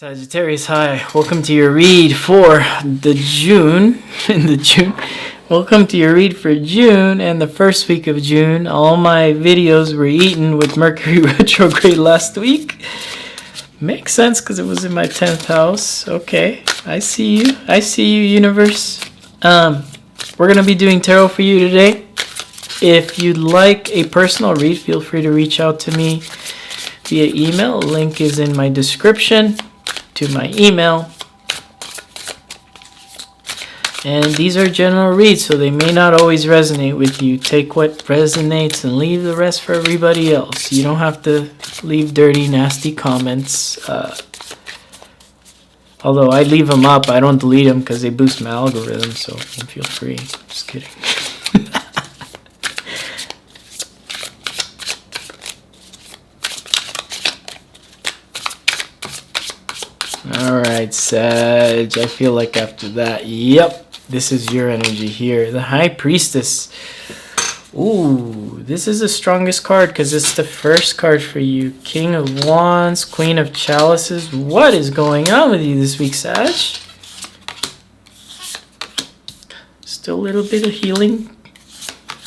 Sagittarius, hi. Welcome to your read for the June. Welcome to your read for June and the first week of June. All my videos were eaten with Mercury retrograde last week. Makes sense because it was in my 10th house. Okay, I see you. I see you, universe. We're going to be doing tarot for you today. If you'd like a personal read, feel free to reach out to me via email. Link is in my description to my email. And these are general reads, so they may not always resonate with you. Take what resonates and leave the rest for everybody else. You don't have to leave dirty, nasty comments. Although I leave them up, I don't delete them because they boost my algorithm, so feel free. Just kidding. Alright, Sag, I feel like after that, yep, this is your energy here. The High Priestess. Ooh, this is the strongest card because it's the first card for you. King of Wands, Queen of Chalices. What is going on with you this week, Sag? Still a little bit of healing.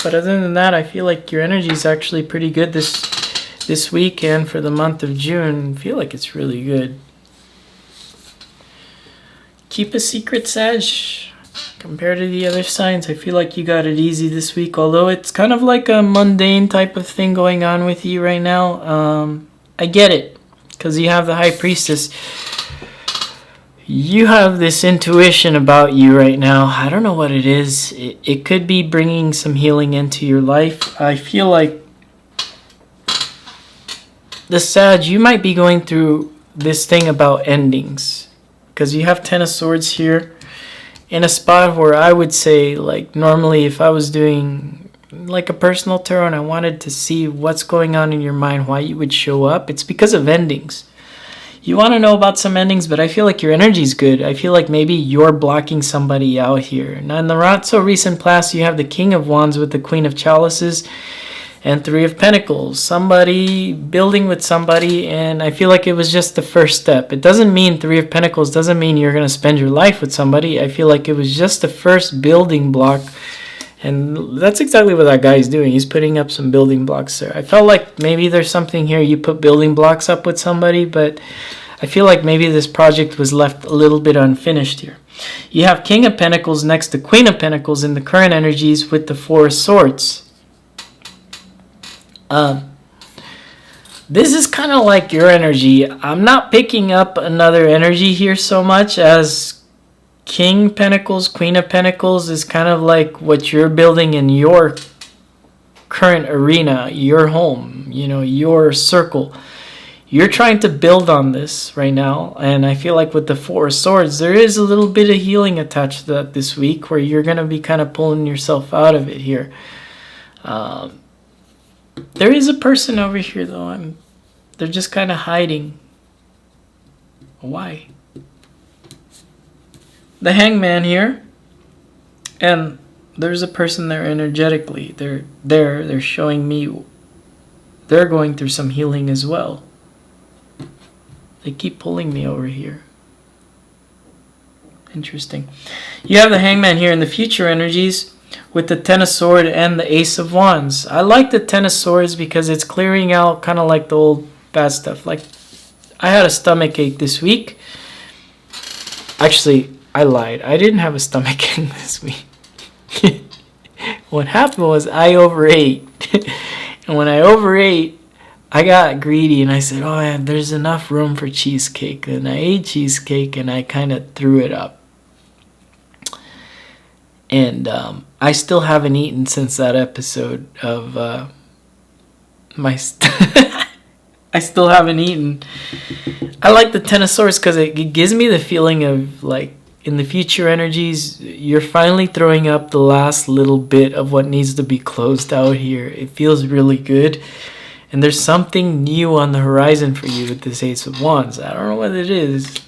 But other than that, I feel like your energy is actually pretty good this week and for the month of June. I feel like it's really good. Keep a secret, Sag. Compared to the other signs, I feel like you got it easy this week. Although it's kind of like a mundane type of thing going on with you right now. I get it. Because you have the High Priestess. You have this intuition about you right now. I don't know what it is. It could be bringing some healing into your life. I feel like the Sag, you might be going through this thing about endings. Because you have Ten of Swords here in a spot where I would say, like, normally if I was doing like a personal tarot and I wanted to see what's going on in your mind, why you would show up, it's because of endings. You want to know about some endings, but I feel like your energy's good. I feel like maybe you're blocking somebody out here. Now, in the not so recent past, you have the King of Wands with the Queen of Chalices and Three of Pentacles. Somebody building with somebody, and I feel like it was just the first step. It doesn't mean Three of Pentacles doesn't mean you're going to spend your life with somebody. I feel like it was just the first building block, and that's exactly what that guy's doing. He's putting up some building blocks there. I felt like maybe there's something here. You put building blocks up with somebody, but I feel like maybe this project was left a little bit unfinished here. You have King of Pentacles next to Queen of Pentacles in the current energies with the Four of Swords. This is kind of like your energy. I'm not picking up another energy here so much as King Pentacles, Queen of Pentacles is kind of like what you're building in your current arena, your home, you know, your circle. You're trying to build on this right now, and I feel like with the Four of Swords, there is a little bit of healing attached to that this week where you're going to be kind of pulling yourself out of it here. There is a person over here, though. They're just kind of hiding. Why? The Hangman here. And there's a person there energetically. They're showing me they're going through some healing as well. They keep pulling me over here. Interesting. You have the Hangman here in the future energies with the Ten of Swords and the Ace of Wands. I like the Ten of Swords because it's clearing out kind of like the old bad stuff. Like, I had a stomach ache this week. Actually, I lied. I didn't have a stomach ache this week. What happened was I overate. And when I overate, I got greedy and I said, oh, yeah, there's enough room for cheesecake. And I ate cheesecake and I kind of threw it up. And I still haven't eaten since that episode of I still haven't eaten. I like the Ten of Swords because it gives me the feeling of, like, in the future energies, you're finally throwing up the last little bit of what needs to be closed out here. It feels really good. And there's something new on the horizon for you with this Ace of Wands. I don't know what it is.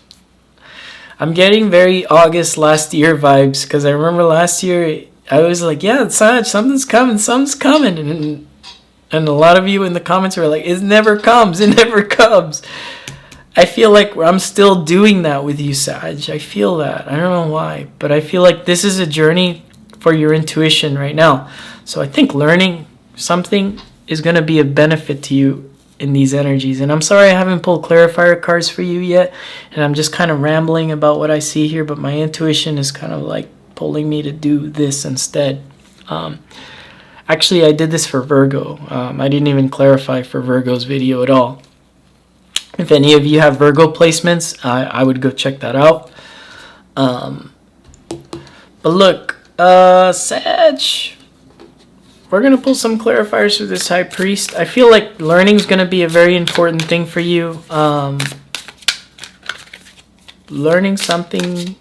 I'm getting very August last year vibes because I remember last year I was like, yeah, Sag, something's coming. And a lot of you in the comments were like, it never comes. I feel like I'm still doing that with you, Sag. I feel that. I don't know why, but I feel like this is a journey for your intuition right now. So I think learning something is going to be a benefit to you in these energies. And I'm sorry I haven't pulled clarifier cards for you yet, and I'm just kind of rambling about what I see here, but my intuition is kind of like pulling me to do this instead. Actually, I did this for Virgo. I didn't even clarify for Virgo's video at all. If any of you have Virgo placements, I would go check that out. But look, Sag, we're going to pull some clarifiers for this High Priest. I feel like learning is going to be a very important thing for you. Learning something.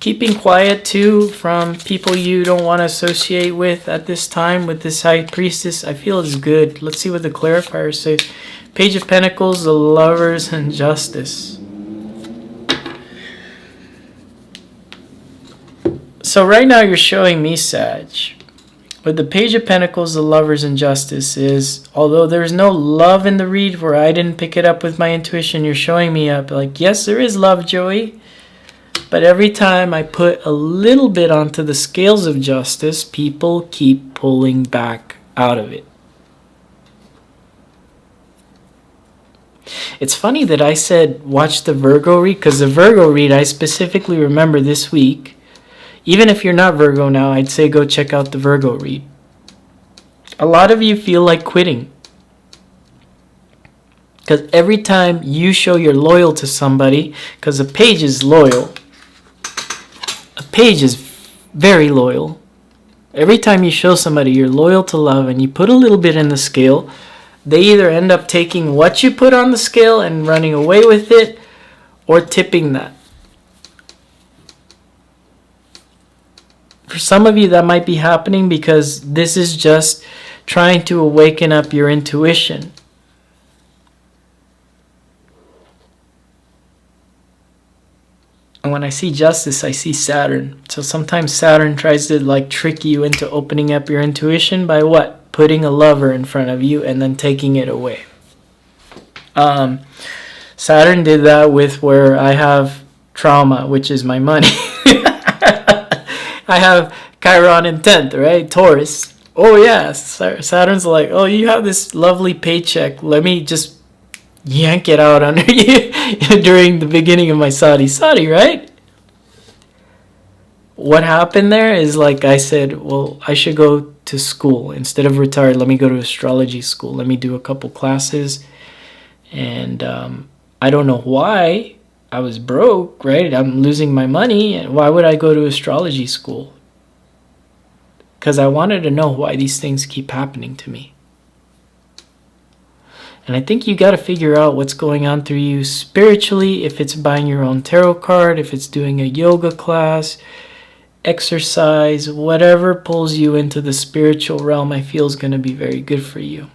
Keeping quiet too from people you don't want to associate with at this time with this High Priestess, I feel is good. Let's see what the clarifiers say. Page of Pentacles, the Lovers, and Justice. So right now you're showing me, Sag, with the Page of Pentacles, the Lovers, and Justice is, although there's no love in the read where I didn't pick it up with my intuition, you're showing me up like, yes, there is love, Joey. But every time I put a little bit onto the scales of justice, people keep pulling back out of it. It's funny that I said watch the Virgo read, because the Virgo read I specifically remember this week. Even if you're not Virgo now, I'd say go check out the Virgo read. A lot of you feel like quitting. Because every time you show you're loyal to somebody, because a page is loyal. A page is very loyal. Every time you show somebody you're loyal to love and you put a little bit in the scale, they either end up taking what you put on the scale and running away with it, or tipping that. For some of you that might be happening because this is just trying to awaken up your intuition. And when I see justice, I see Saturn. So sometimes Saturn tries to like trick you into opening up your intuition by what? Putting a lover in front of you and then taking it away. Saturn did that with where I have trauma, which is my money. I have Chiron in 10th, right? Taurus. Oh yeah, Saturn's like, oh, you have this lovely paycheck. Let me just yank it out under you during the beginning of my Saudi, right? What happened there is, like I said, well, I should go to school. Instead of retired, let me go to astrology school. Let me do a couple classes. And I don't know why. I was broke, right? I'm losing my money. And why would I go to astrology school? Because I wanted to know why these things keep happening to me. And I think you got to figure out what's going on through you spiritually, if it's buying your own tarot card, if it's doing a yoga class, exercise, whatever pulls you into the spiritual realm, I feel is going to be very good for you.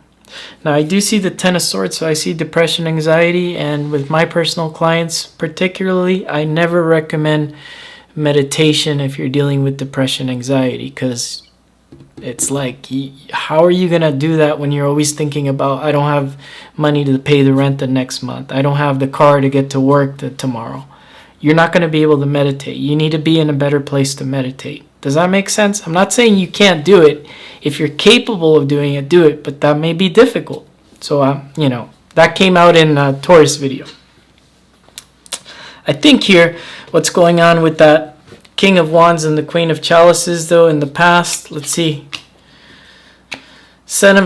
Now, I do see the Ten of Swords, so I see depression, anxiety, and with my personal clients particularly, I never recommend meditation if you're dealing with depression, anxiety, because it's like, how are you going to do that when you're always thinking about, I don't have money to pay the rent the next month. I don't have the car to get to work tomorrow. You're not going to be able to meditate. You need to be in a better place to meditate. Does that make sense? I'm not saying you can't do it. If you're capable of doing it, do it. But that may be difficult. So, that came out in Taurus video. I think here, what's going on with that King of Wands and the Queen of Chalices, though, in the past, let's see. Seven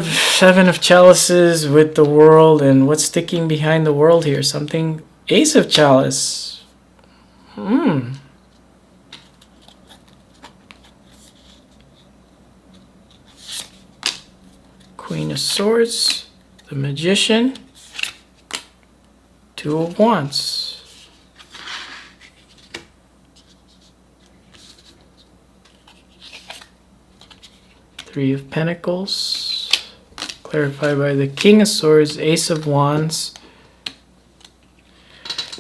of Chalices with the World, and what's sticking behind the World here? Something. Ace of Chalice. Queen of Swords, the Magician, Two of Wands. Three of Pentacles, clarified by the King of Swords, Ace of Wands.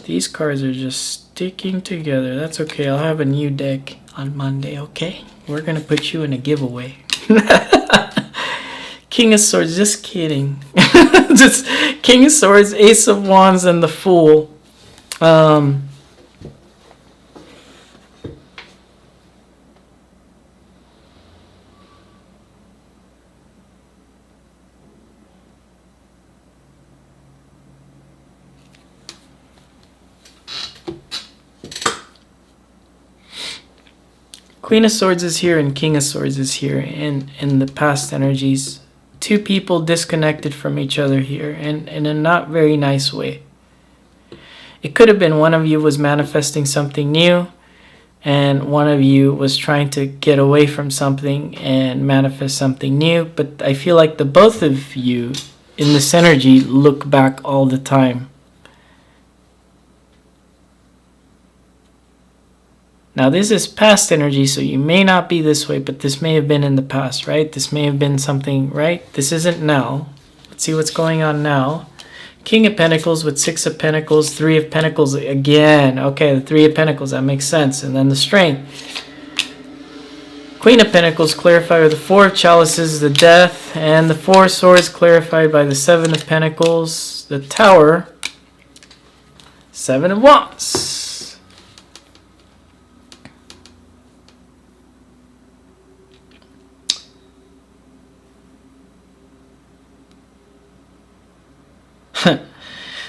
These cards are just sticking together. That's okay. I'll have a new deck on Monday, okay? We're going to put you in a giveaway. King of Swords, just kidding. Just King of Swords, Ace of Wands, and the Fool. Queen of Swords is here and King of Swords is here in the past energies. Two people disconnected from each other here and in a not very nice way. It could have been one of you was manifesting something new and one of you was trying to get away from something and manifest something new. But I feel like the both of you in this energy look back all the time. Now this is past energy, so you may not be this way, but this may have been in the past, right? This may have been something, right? This isn't now. Let's see what's going on now. King of Pentacles with Six of Pentacles, Three of Pentacles again. Okay, the Three of Pentacles, that makes sense. And then the Strength. Queen of Pentacles clarified with the Four of Chalices, the Death, and the Four of Swords clarified by the Seven of Pentacles, the Tower, Seven of Wands.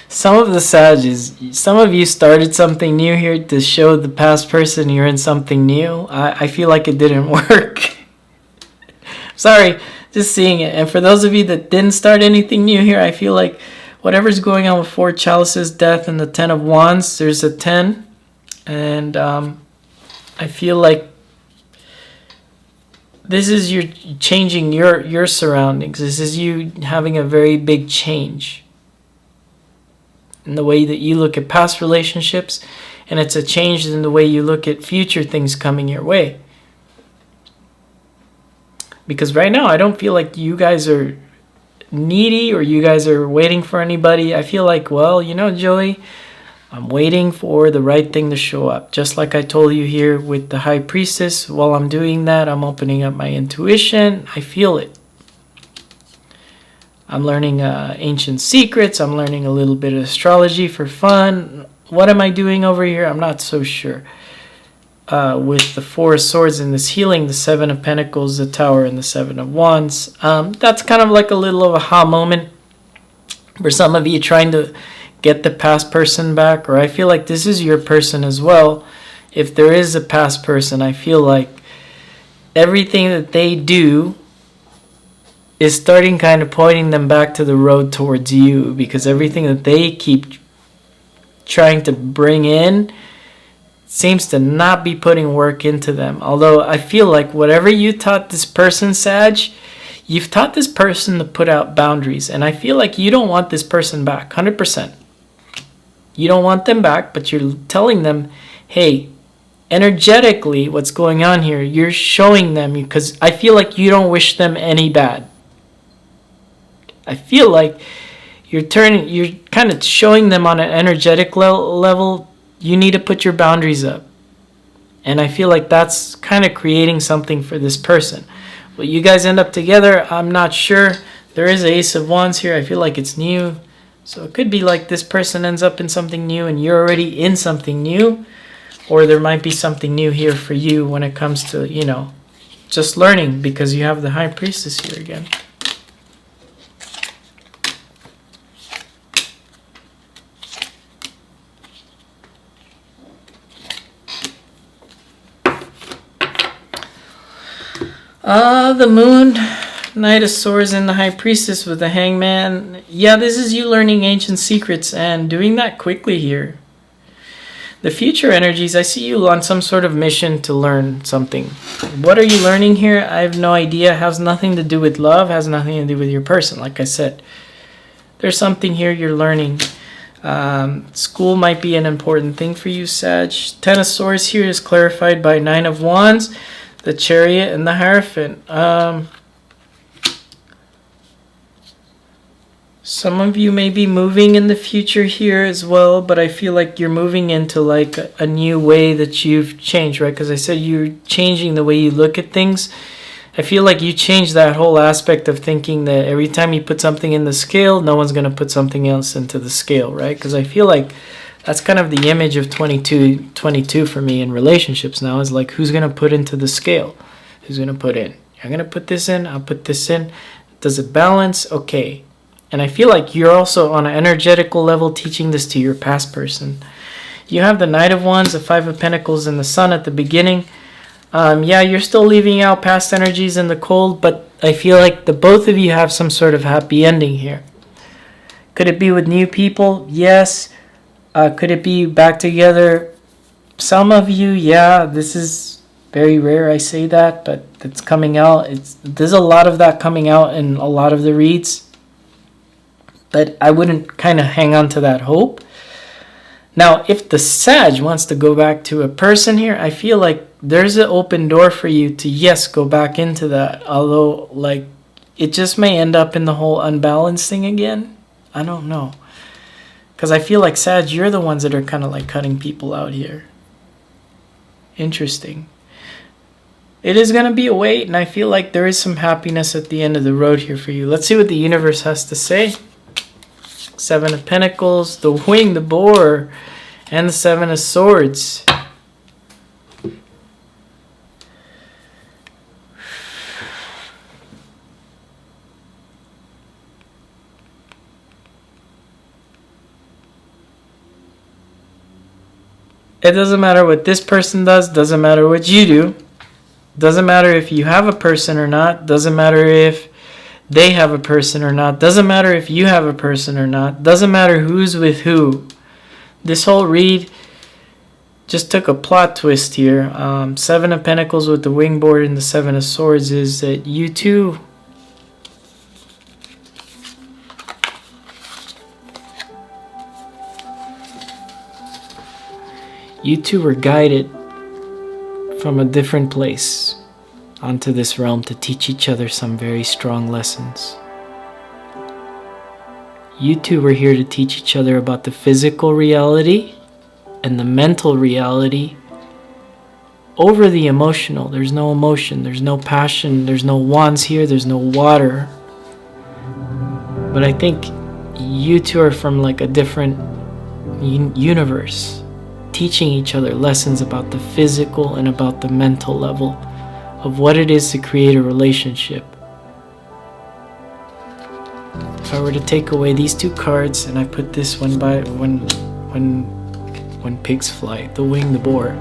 Some of the Sages, some of you started something new here to show the past person you're in something new. I feel like it didn't work. Sorry, just seeing it. And for those of you that didn't start anything new here, I feel like whatever's going on with Four Chalices, Death, and the Ten of Wands, there's a 10. And I feel like this is you changing your surroundings. This is you having a very big change in the way that you look at past relationships, and it's a change in the way you look at future things coming your way. Because right now I don't feel like you guys are needy or you guys are waiting for anybody. I feel like, well, you know, Joey, I'm waiting for the right thing to show up. Just like I told you here with the High Priestess, while I'm doing that, I'm opening up my intuition. I feel it. I'm learning ancient secrets. I'm learning a little bit of astrology for fun. What am I doing over here? I'm not so sure. With the Four of Swords and this healing, the Seven of Pentacles, the Tower, and the Seven of Wands. That's kind of like a little of a aha moment for some of you trying to get the past person back. Or I feel like this is your person as well. If there is a past person, I feel like everything that they do is starting kind of pointing them back to the road towards you, because everything that they keep trying to bring in seems to not be putting work into them. Although I feel like whatever you taught this person, Sag, you've taught this person to put out boundaries, and I feel like you don't want this person back 100%. You don't want them back, but you're telling them, hey, energetically what's going on here, you're showing them, because I feel like you don't wish them any bad. I feel like you're kind of showing them on an energetic level, you need to put your boundaries up. And I feel like that's kind of creating something for this person. Will you guys end up together? I'm not sure. There is an Ace of Wands here. I feel like it's new. So it could be like this person ends up in something new and you're already in something new. Or there might be something new here for you when it comes to, you know, just learning, because you have the High Priestess here again. The Moon, Knight of Swords, and the High Priestess with the Hangman. Yeah, this is you learning ancient secrets and doing that quickly here. The future energies, I see you on some sort of mission to learn something. What are you learning here? I have no idea. It has nothing to do with love, has nothing to do with your person. Like I said, there's something here you're learning. School might be an important thing for you, Sag. Ten of Swords here is clarified by Nine of Wands, the Chariot, and the Hierophant. Some of you may be moving in the future here as well, but I feel like you're moving into like a new way that you've changed, right? Because I said you're changing the way you look at things. I feel like you changed that whole aspect of thinking that every time you put something in the scale, no one's going to put something else into the scale, right? Because I feel like that's kind of the image of 22 for me in relationships now, is like, who's going to put into the scale? Who's going to put in? You're going to put this in, I'll put this in. Does it balance? Okay. And I feel like you're also on an energetical level teaching this to your past person. You have the Knight of Wands, the Five of Pentacles, and the Sun at the beginning. Yeah, you're still leaving out past energies in the cold, but I feel like the both of you have some sort of happy ending here. Could it be with new people? Yes. Could it be back together? Some of you, yeah. This is very rare, I say that, but it's coming out. There's a lot of that coming out in a lot of the reads. But I wouldn't kind of hang on to that hope. Now, if the Sag wants to go back to a person here, I feel like there's an open door for you to, yes, go back into that. Although, like, it just may end up in the whole unbalanced thing again. I don't know. Because I feel like, Sag, you're the ones that are kind of like cutting people out here. Interesting. It is going to be a wait, and I feel like there is some happiness at the end of the road here for you. Let's see what the universe has to say. Seven of Pentacles, the Wing, the Boar, and the Seven of Swords. It doesn't matter what this person does, doesn't matter what you do. Doesn't matter if you have a person or not, doesn't matter if they have a person or not, doesn't matter if you have a person or not, doesn't matter who's with who. This whole read just took a plot twist here. Seven of Pentacles with the Wing board and the Seven of Swords is that you two were guided from a different place onto this realm to teach each other some very strong lessons. You two were here to teach each other about the physical reality and the mental reality over the emotional. There's no emotion, there's no passion, there's no wands here, there's no water. But I think you two are from like a different universe, teaching each other lessons about the physical and about the mental level of what it is to create a relationship. If I were to take away these two cards and I put this one by when pigs fly, the Wing, the Boar.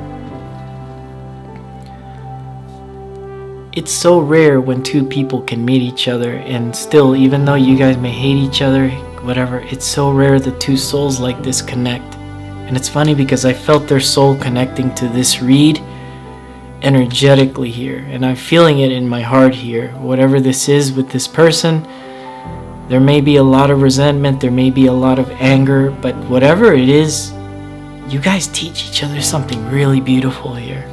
It's so rare when two people can meet each other and still, even though you guys may hate each other, whatever, it's so rare that two souls like this connect. And it's funny because I felt their soul connecting to this read energetically here, and I'm feeling it in my heart here. Whatever this is with this person, there may be a lot of resentment, there may be a lot of anger, but whatever it is, you guys teach each other something really beautiful here.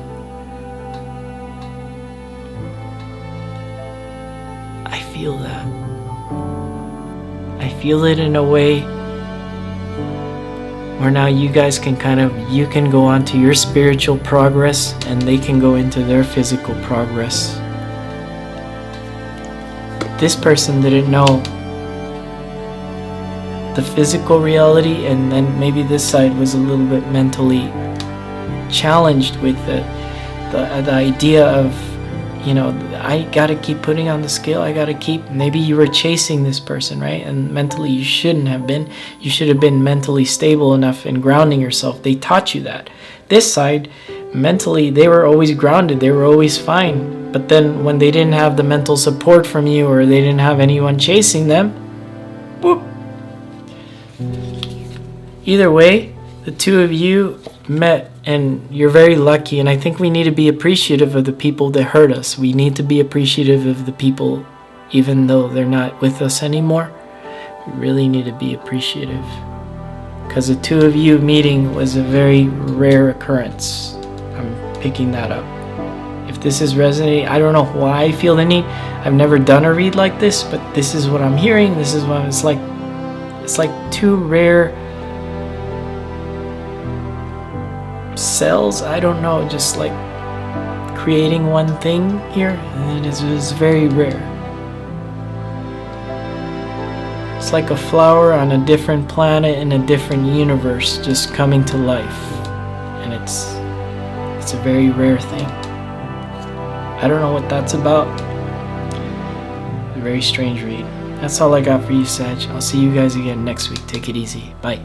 I feel that. I feel it in a way where now you guys can you can go on to your spiritual progress and they can go into their physical progress. This person didn't know the physical reality, and then maybe this side was a little bit mentally challenged with the idea of, you know, I gotta keep putting on the scale, I gotta keep, maybe you were chasing this person, right? And mentally you shouldn't have been. You should have been mentally stable enough and grounding yourself. They taught you that. This side, mentally, they were always grounded, they were always fine. But then when they didn't have the mental support from you, or they didn't have anyone chasing them, whoop. Either way, the two of you met, and you're very lucky. And I think we need to be appreciative of the people that hurt us. We need to be appreciative of the people, even though they're not with us anymore. We really need to be appreciative, because the two of you meeting was a very rare occurrence. I'm picking that up. If this is resonating, I don't know why I feel the need. I've never done a read like this, but this is what I'm hearing. This is what it's like two rare cells, I don't know, just like creating one thing here, and it is very rare. It's like a flower on a different planet in a different universe just coming to life, and it's a very rare thing. I don't know what that's about. A very strange read. That's all I got for you, Sag. I'll see you guys again next week. Take it easy. Bye.